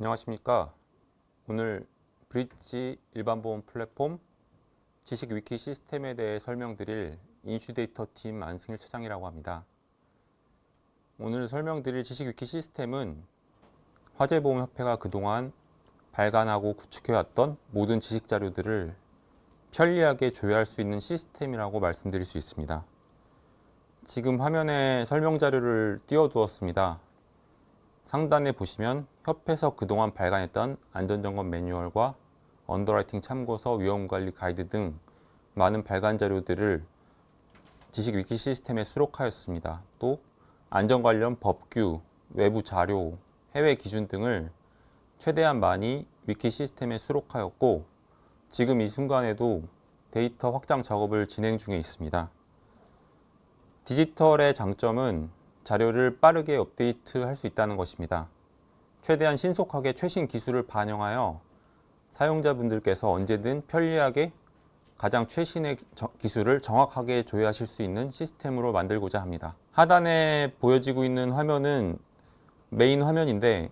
안녕하십니까. 오늘 브릿지 일반보험 플랫폼 지식 위키 시스템에 대해 설명드릴 인슈데이터 팀 안승일 차장이라고 합니다. 오늘 설명드릴 지식 위키 시스템은 화재보험협회가 그동안 발간하고 구축해왔던 모든 지식 자료들을 편리하게 조회할 수 있는 시스템이라고 말씀드릴 수 있습니다. 지금 화면에 설명 자료를 띄워두었습니다. 상단에 보시면 협회에서 그동안 발간했던 안전점검 매뉴얼과 언더라이팅 참고서, 위험관리 가이드 등 많은 발간 자료들을 지식 위키 시스템에 수록하였습니다. 또 안전 관련 법규, 외부 자료, 해외 기준 등을 최대한 많이 위키 시스템에 수록하였고, 지금 이 순간에도 데이터 확장 작업을 진행 중에 있습니다. 디지털의 장점은 자료를 빠르게 업데이트할 수 있다는 것입니다. 최대한 신속하게 최신 기술을 반영하여 사용자분들께서 언제든 편리하게 가장 최신의 기술을 정확하게 조회하실 수 있는 시스템으로 만들고자 합니다. 하단에 보여지고 있는 화면은 메인 화면인데,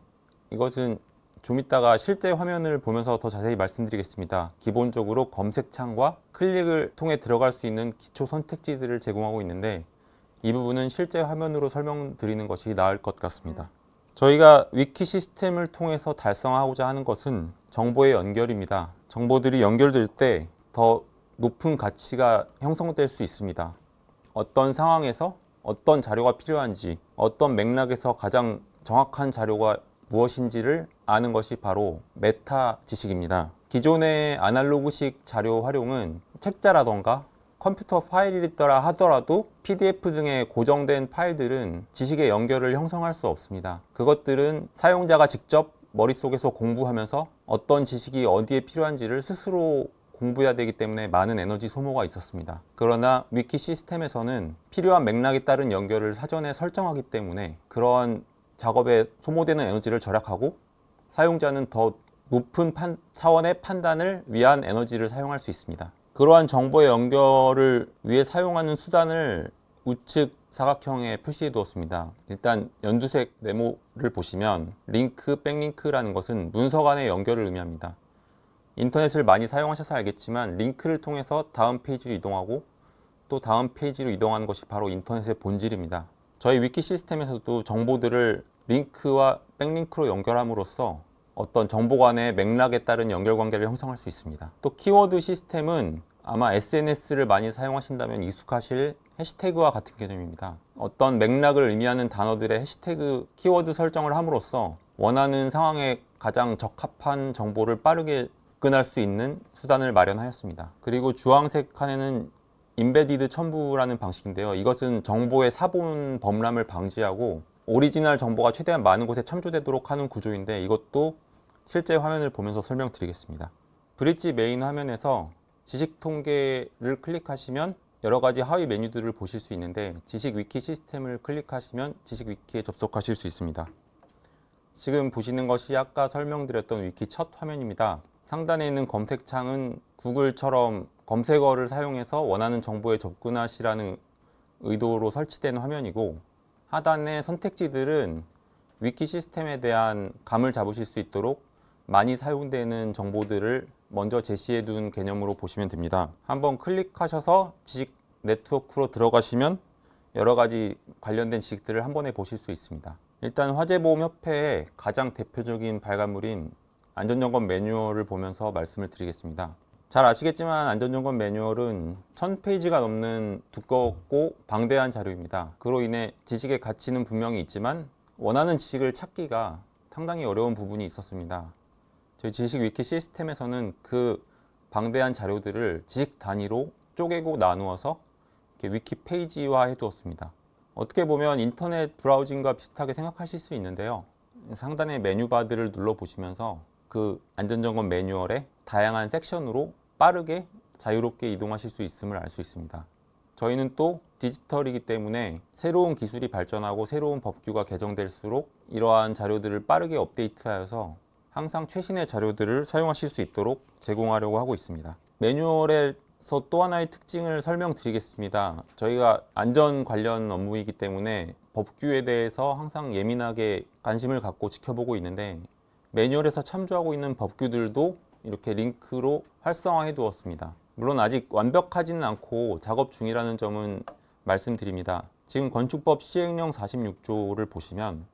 이것은 좀 이따가 실제 화면을 보면서 더 자세히 말씀드리겠습니다. 기본적으로 검색창과 클릭을 통해 들어갈 수 있는 기초 선택지들을 제공하고 있는데, 이 부분은 실제 화면으로 설명드리는 것이 나을 것 같습니다. 저희가 위키 시스템을 통해서 달성하고자 하는 것은 정보의 연결입니다. 정보들이 연결될 때 더 높은 가치가 형성될 수 있습니다. 어떤 상황에서 어떤 자료가 필요한지, 어떤 맥락에서 가장 정확한 자료가 무엇인지를 아는 것이 바로 메타 지식입니다. 기존의 아날로그식 자료 활용은 책자라던가 컴퓨터 파일이더라 하더라도 PDF 등의 고정된 파일들은 지식의 연결을 형성할 수 없습니다. 그것들은 사용자가 직접 머릿속에서 공부하면서 어떤 지식이 어디에 필요한지를 스스로 공부해야 되기 때문에 많은 에너지 소모가 있었습니다. 그러나 위키 시스템에서는 필요한 맥락에 따른 연결을 사전에 설정하기 때문에 그러한 작업에 소모되는 에너지를 절약하고 사용자는 더 높은 차원의 판단을 위한 에너지를 사용할 수 있습니다. 그러한 정보의 연결을 위해 사용하는 수단을 우측 사각형에 표시해 두었습니다. 일단 연두색 네모를 보시면 링크, 백링크라는 것은 문서 간의 연결을 의미합니다. 인터넷을 많이 사용하셔서 알겠지만 링크를 통해서 다음 페이지로 이동하고 또 다음 페이지로 이동하는 것이 바로 인터넷의 본질입니다. 저희 위키 시스템에서도 정보들을 링크와 백링크로 연결함으로써 어떤 정보 간의 맥락에 따른 연결관계를 형성할 수 있습니다. 또 키워드 시스템은 아마 SNS를 많이 사용하신다면 익숙하실 해시태그와 같은 개념입니다. 어떤 맥락을 의미하는 단어들의 해시태그 키워드 설정을 함으로써 원하는 상황에 가장 적합한 정보를 빠르게 접근할 수 있는 수단을 마련하였습니다. 그리고 주황색 칸에는 임베디드 첨부라는 방식인데요. 이것은 정보의 사본 범람을 방지하고 오리지널 정보가 최대한 많은 곳에 참조되도록 하는 구조인데, 이것도 실제 화면을 보면서 설명드리겠습니다. 브릿지 메인 화면에서 지식 통계를 클릭하시면 여러 가지 하위 메뉴들을 보실 수 있는데, 지식 위키 시스템을 클릭하시면 지식 위키에 접속하실 수 있습니다. 지금 보시는 것이 아까 설명드렸던 위키 첫 화면입니다. 상단에 있는 검색창은 구글처럼 검색어를 사용해서 원하는 정보에 접근하시라는 의도로 설치된 화면이고, 하단의 선택지들은 위키 시스템에 대한 감을 잡으실 수 있도록 많이 사용되는 정보들을 먼저 제시해 둔 개념으로 보시면 됩니다. 한번 클릭하셔서 지식 네트워크로 들어가시면 여러 가지 관련된 지식들을 한 번에 보실 수 있습니다. 일단 화재보험협회의 가장 대표적인 발간물인 안전점검 매뉴얼을 보면서 말씀을 드리겠습니다. 잘 아시겠지만 안전점검 매뉴얼은 1000페이지가 넘는 두껍고 방대한 자료입니다. 그로 인해 지식의 가치는 분명히 있지만 원하는 지식을 찾기가 상당히 어려운 부분이 있었습니다. 저희 지식 위키 시스템에서는 그 방대한 자료들을 지식 단위로 쪼개고 나누어서 이렇게 위키 페이지화 해두었습니다. 어떻게 보면 인터넷 브라우징과 비슷하게 생각하실 수 있는데요. 상단의 메뉴바들을 눌러보시면서 그 안전점검 매뉴얼의 다양한 섹션으로 빠르게 자유롭게 이동하실 수 있음을 알 수 있습니다. 저희는 또 디지털이기 때문에 새로운 기술이 발전하고 새로운 법규가 개정될수록 이러한 자료들을 빠르게 업데이트하여서 항상 최신의 자료들을 사용하실 수 있도록 제공하려고 하고 있습니다. 매뉴얼에서 또 하나의 특징을 설명드리겠습니다. 저희가 안전 관련 업무이기 때문에 법규에 대해서 항상 예민하게 관심을 갖고 지켜보고 있는데, 매뉴얼에서 참조하고 있는 법규들도 이렇게 링크로 활성화해 두었습니다. 물론 아직 완벽하지는 않고 작업 중이라는 점은 말씀드립니다. 지금 건축법 시행령 46조를 보시면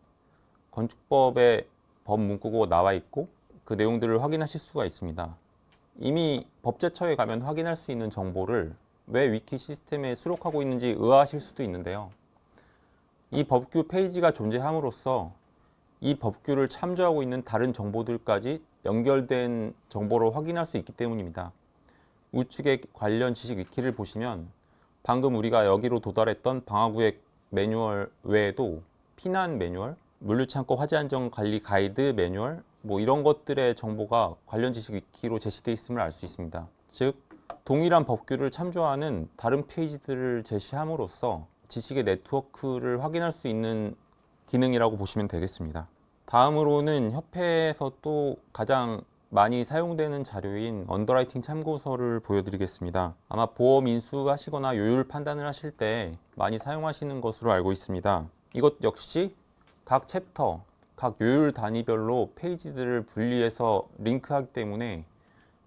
건축법의 법 문구가 나와 있고 그 내용들을 확인하실 수가 있습니다. 이미 법제처에 가면 확인할 수 있는 정보를 왜 위키 시스템에 수록하고 있는지 의아하실 수도 있는데요. 이 법규 페이지가 존재함으로써 이 법규를 참조하고 있는 다른 정보들까지 연결된 정보를 확인할 수 있기 때문입니다. 우측의 관련 지식 위키를 보시면 방금 우리가 여기로 도달했던 방화구역 매뉴얼 외에도 피난 매뉴얼, 물류창고 화재 안전 관리 가이드 매뉴얼, 이런 것들의 정보가 관련 지식 위키로 제시되어 있음을 알 수 있습니다. 즉, 동일한 법규를 참조하는 다른 페이지들을 제시함으로써 지식의 네트워크를 확인할 수 있는 기능이라고 보시면 되겠습니다. 다음으로는 협회에서 또 가장 많이 사용되는 자료인 언더라이팅 참고서를 보여드리겠습니다. 아마 보험 인수하시거나 요율 판단을 하실 때 많이 사용하시는 것으로 알고 있습니다. 이것 역시 각 챕터, 각 요율 단위별로 페이지들을 분리해서 링크하기 때문에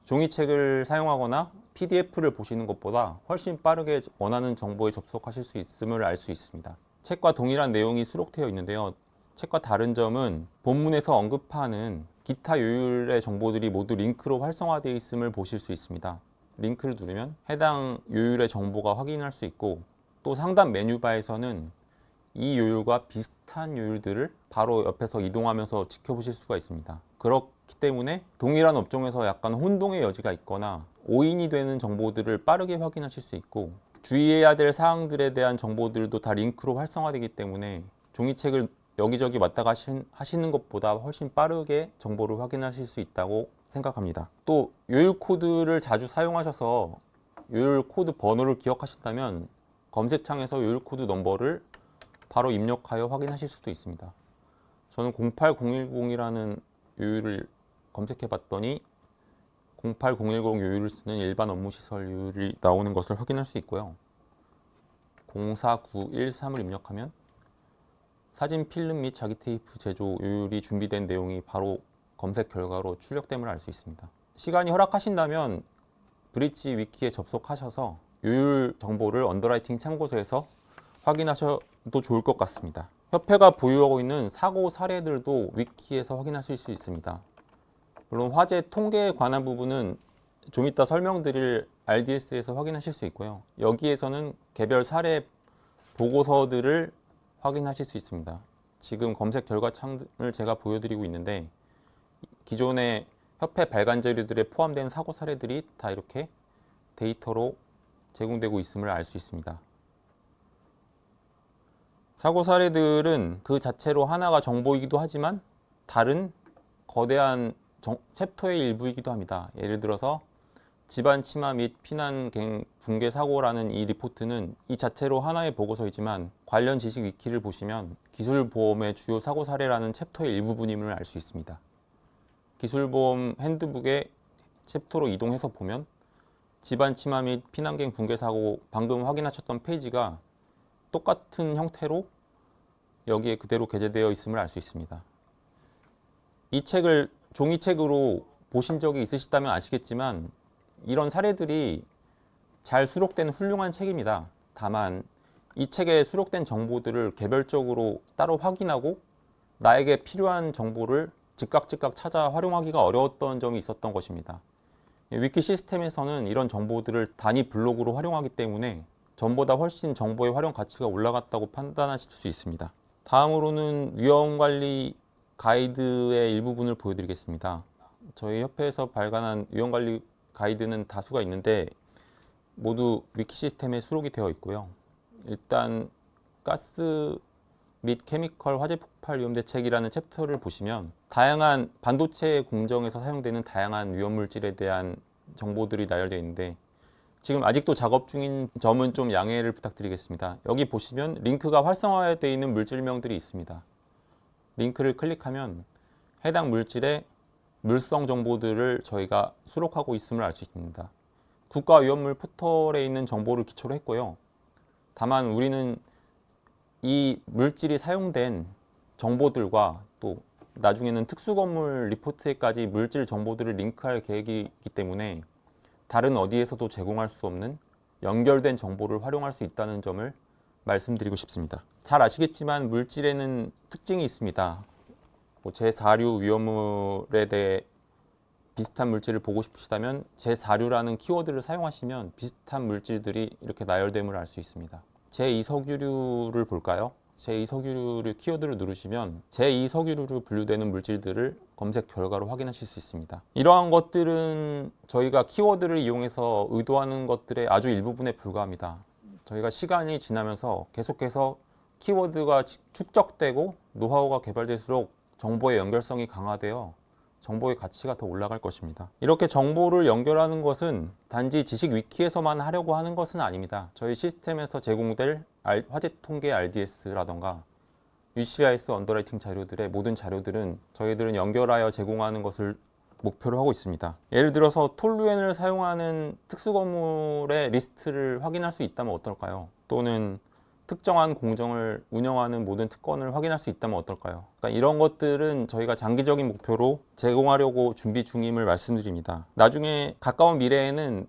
종이책을 사용하거나 PDF를 보시는 것보다 훨씬 빠르게 원하는 정보에 접속하실 수 있음을 알 수 있습니다. 책과 동일한 내용이 수록되어 있는데요. 책과 다른 점은 본문에서 언급하는 기타 요율의 정보들이 모두 링크로 활성화되어 있음을 보실 수 있습니다. 링크를 누르면 해당 요율의 정보가 확인할 수 있고 또 상단 메뉴바에서는 이 요율과 비슷한 요율들을 바로 옆에서 이동하면서 지켜보실 수가 있습니다. 그렇기 때문에 동일한 업종에서 약간 혼동의 여지가 있거나 오인이 되는 정보들을 빠르게 확인하실 수 있고 주의해야 될 사항들에 대한 정보들도 다 링크로 활성화되기 때문에 종이책을 여기저기 왔다 하시는 것보다 훨씬 빠르게 정보를 확인하실 수 있다고 생각합니다. 또 요율 코드를 자주 사용하셔서 요율 코드 번호를 기억하신다면 검색창에서 요율 코드 넘버를 바로 입력하여 확인하실 수도 있습니다. 저는 08010이라는 요율을 검색해 봤더니 08010 요율을 쓰는 일반 업무시설 요율이 나오는 것을 확인할 수 있고요. 04913을 입력하면 사진 필름 및 자기 테이프 제조 요율이 준비된 내용이 바로 검색 결과로 출력됨을 알 수 있습니다. 시간이 허락하신다면 브릿지 위키에 접속하셔서 요율 정보를 언더라이팅 참고서에서 확인하셔도 좋을 것 같습니다. 협회가 보유하고 있는 사고 사례들도 위키에서 확인하실 수 있습니다. 물론 화재 통계에 관한 부분은 좀 이따 설명드릴 RDS에서 확인하실 수 있고요. 여기에서는 개별 사례 보고서들을 확인하실 수 있습니다. 지금 검색 결과 창을 제가 보여드리고 있는데 기존의 협회 발간 자료들에 포함된 사고 사례들이 다 이렇게 데이터로 제공되고 있음을 알 수 있습니다. 사고 사례들은 그 자체로 하나가 정보이기도 하지만 다른 거대한 챕터의 일부이기도 합니다. 예를 들어서 집안 침하 및 피난갱 붕괴 사고라는 이 리포트는 이 자체로 하나의 보고서이지만 관련 지식 위키를 보시면 기술보험의 주요 사고 사례라는 챕터의 일부분임을 알 수 있습니다. 기술보험 핸드북의 챕터로 이동해서 보면 집안 침하 및 피난갱 붕괴 사고 방금 확인하셨던 페이지가 똑같은 형태로 여기에 그대로 게재되어 있음을 알 수 있습니다. 이 책을 종이책으로 보신 적이 있으시다면 아시겠지만 이런 사례들이 잘 수록된 훌륭한 책입니다. 다만 이 책에 수록된 정보들을 개별적으로 따로 확인하고 나에게 필요한 정보를 즉각 찾아 활용하기가 어려웠던 점이 있었던 것입니다. 위키 시스템에서는 이런 정보들을 단위 블록으로 활용하기 때문에 전보다 훨씬 정보의 활용 가치가 올라갔다고 판단하실 수 있습니다. 다음으로는 위험관리 가이드의 일부분을 보여드리겠습니다. 저희 협회에서 발간한 위험관리 가이드는 다수가 있는데 모두 위키 시스템에 수록이 되어 있고요. 일단 가스 및 케미컬 화재 폭발 위험 대책이라는 챕터를 보시면 다양한 반도체 공정에서 사용되는 다양한 위험 물질에 대한 정보들이 나열되어 있는데 지금 아직도 작업 중인 점은 좀 양해를 부탁드리겠습니다. 여기 보시면 링크가 활성화되어 있는 물질명들이 있습니다. 링크를 클릭하면 해당 물질의 물성 정보들을 저희가 수록하고 있음을 알 수 있습니다. 국가위험물 포털에 있는 정보를 기초로 했고요. 다만 우리는 이 물질이 사용된 정보들과 또 나중에는 특수건물 리포트에까지 물질 정보들을 링크할 계획이기 때문에 다른 어디에서도 제공할 수 없는 연결된 정보를 활용할 수 있다는 점을 말씀드리고 싶습니다. 잘 아시겠지만 물질에는 특징이 있습니다. 제4류 위험물에 대해 비슷한 물질을 보고 싶으시다면 제4류라는 키워드를 사용하시면 비슷한 물질들이 이렇게 나열됨을 알 수 있습니다. 제2석유류를 볼까요? 제2석유류를 키워드를 누르시면 제2석유류로 분류되는 물질들을 검색 결과로 확인하실 수 있습니다. 이러한 것들은 저희가 키워드를 이용해서 의도하는 것들의 아주 일부분에 불과합니다. 저희가 시간이 지나면서 계속해서 키워드가 축적되고 노하우가 개발될수록 정보의 연결성이 강화되어 정보의 가치가 더 올라갈 것입니다. 이렇게 정보를 연결하는 것은 단지 지식 위키에서만 하려고 하는 것은 아닙니다. 저희 시스템에서 제공될 화재 통계 RDS라던가 UCIS 언더라이팅 자료들의 모든 자료들은 저희들은 연결하여 제공하는 것을 목표로 하고 있습니다. 예를 들어서 톨루엔을 사용하는 특수건물의 리스트를 확인할 수 있다면 어떨까요? 또는 특정한 공정을 운영하는 모든 특권을 확인할 수 있다면 어떨까요? 그러니까 이런 것들은 저희가 장기적인 목표로 제공하려고 준비 중임을 말씀드립니다. 나중에 가까운 미래에는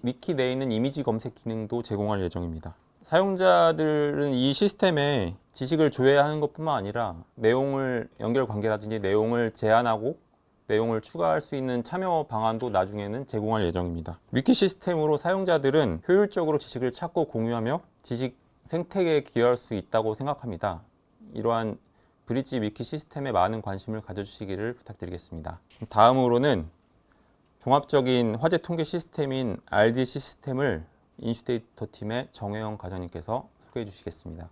위키 내에 있는 이미지 검색 기능도 제공할 예정입니다. 사용자들은 이 시스템에 지식을 조회하는 것뿐만 아니라 내용을 연결 관계라든지 내용을 제한하고 내용을 추가할 수 있는 참여 방안도 나중에는 제공할 예정입니다. 위키 시스템으로 사용자들은 효율적으로 지식을 찾고 공유하며 지식 생태계에 기여할 수 있다고 생각합니다. 이러한 브릿지 위키 시스템에 많은 관심을 가져주시기를 부탁드리겠습니다. 다음으로는 종합적인 화재 통계 시스템인 RD 시스템을 인슈데이터 팀의 정혜영 과장님께서 소개해 주시겠습니다.